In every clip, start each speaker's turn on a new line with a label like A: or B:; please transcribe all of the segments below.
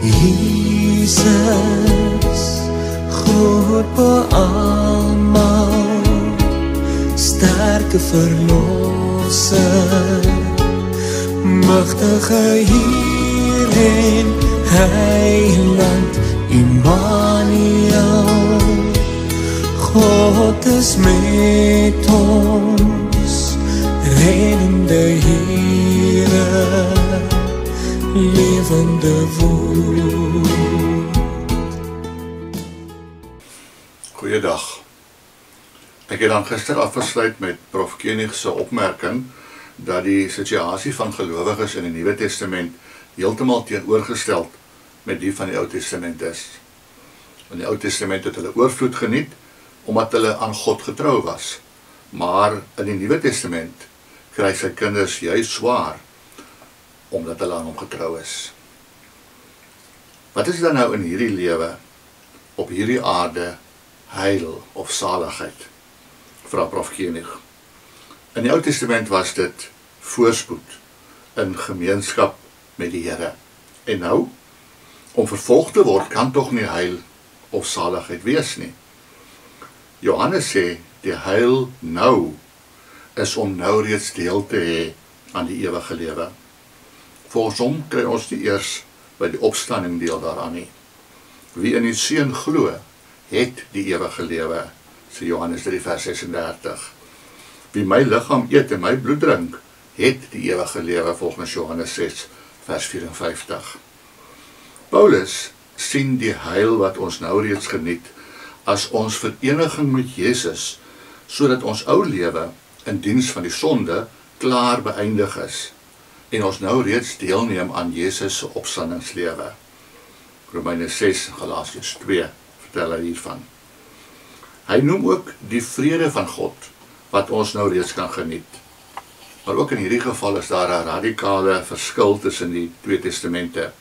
A: Jesus, groot bo almal, sterke verlosser, magtige Heer en Heiland Immanuel. God is met ons, reddende Here, levende woord.
B: Goeiedag. Ek het dan gister afgesluit met Prof Koenig se opmerking dat die situasie van gelowiges in die Nuwe Testament heeltemal teenoorgesteld met die van die Ou Testament is. In die Ou Testament het hulle oorvloed geniet omdat hulle aan God getrou was. Maar in die Nuwe Testament kry sy kinders juist swaar omdat hulle aan hom getrou is. Wat is dan nou in hierdie lewe, op hierdie aarde, heil of saligheid? Vra Prof Koenig. In die Ou Testament was dit voorspoed in gemeenskap met die Here. En nou, om vervolg te word, kan tog nie heil of saligheid wees nie. Johannes sê, die heil nou is om nou reeds deel te hê aan die ewige lewe. Volgens hom kry ons nie eers by die opstanding deel daaraan nie. Wie in die Seun glo, het die ewige lewe, sê Johannes 3 vers 36. Wie my liggaam eet en my bloed drink, het die ewige lewe, volgens Johannes 6 vers 54. Paulus sien die heil wat ons nou reeds geniet as ons vereniging met Jesus, sodat ons ou lewe in diens van die sonde klaar beëindig is en ons nou reeds deelneem aan Jesus se opstandingslewe. Romeine 6 en Galasiërs 2 vertel hy hiervan. Hy noem ook die vrede van God wat ons nou reeds kan geniet. Maar ook in hierdie geval is daar 'n radikale verskil tussen die twee testamente.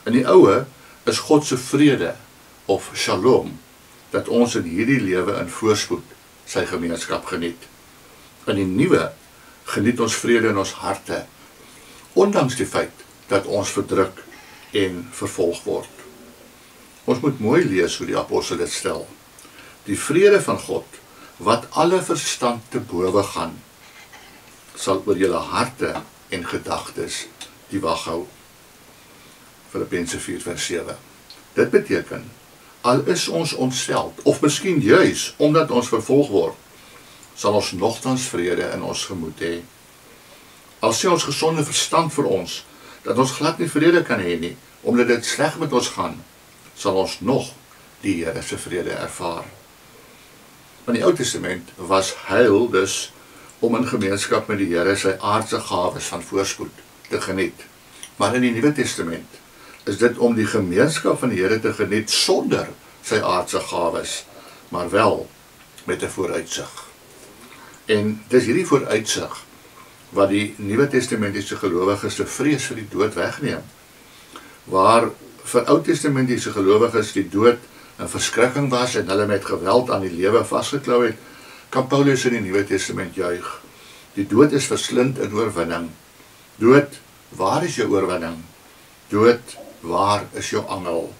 B: In die ouwe is God se vrede of shalom dat ons in hierdie lewe in voorspoed sy gemeenskap geniet. In die nuwe geniet ons vrede in ons harte, ondanks die feit dat ons verdruk en vervolg word. Ons moet mooi lees hoe die apostel dit stel. Die vrede van God, wat alle verstand te bowe gaan, sal oor julle harte en gedagtes die wag hou. Filippense 4 vers 7. Dit beteken, al is ons ontsteld, of miskien juis omdat ons vervolg word, sal ons nogtans vrede in ons gemoed hê. Al sê ons gesonde verstand vir ons, dat ons glad nie vrede kan hê nie, omdat dit sleg met ons gaan, sal ons nog die Here se vrede ervaar. In die Ou Testament was heil dus om in gemeenskap met die Here sy aardse gawes van voorspoed te geniet. Maar in die Nuwe Testament is dit om die gemeenskap van die Here te geniet sonder sy aardse gawes, maar wel met 'n vooruitsig. En dis hierdie vooruitsig wat die Nuwe Testamentiese gelowiges se vrees vir die dood wegneem. Waar vir Ou Testamentiese gelowiges die dood 'n verskrikking was en hulle met geweld aan die lewe vasgeklou het, kan Paulus in die Nuwe Testament juig. Die dood is verslind in oorwinning. Dood, waar is jou oorwinning? Dood, waar is jou angel?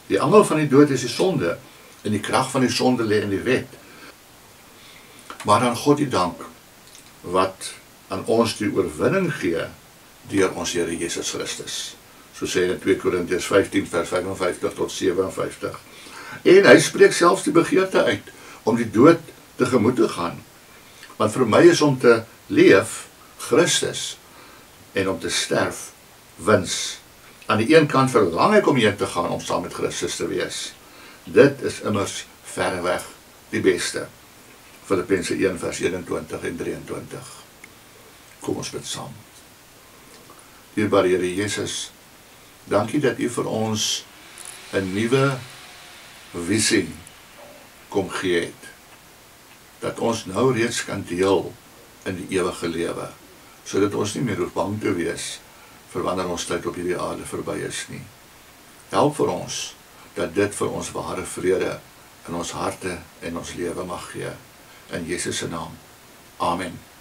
B: Die angel van die dood is die sonde, en die krag van die sonde lê in die wet. Maar aan God die dank, wat aan ons die oorwinning gee, deur ons Here Jesus Christus. So sê in 2 Korintiërs 15 vers 55 tot 57. En hy spreek selfs die begeerte uit, om die dood tegemoet te gaan. Want vir my is om te leef, Christus, en om te sterf, wins. Aan die een kant verlang ek om heen te gaan, om saam met Christus te wees. Dit is immers verreweg die beste. Filippense 1 vers 21 en 23. Kom ons bid saam. Dierbare Here Jesus, dankie dat U vir ons 'n nuwe visie kom gee het. Dat ons nou reeds kan deel in die ewige lewe, sodat ons nie meer hoef bang te wees vir wanneer ons tyd op hierdie aarde verby is nie. Help vir ons dat dit vir ons ware vrede in ons harte en ons lewe mag gee. In Jesus se naam. Amen.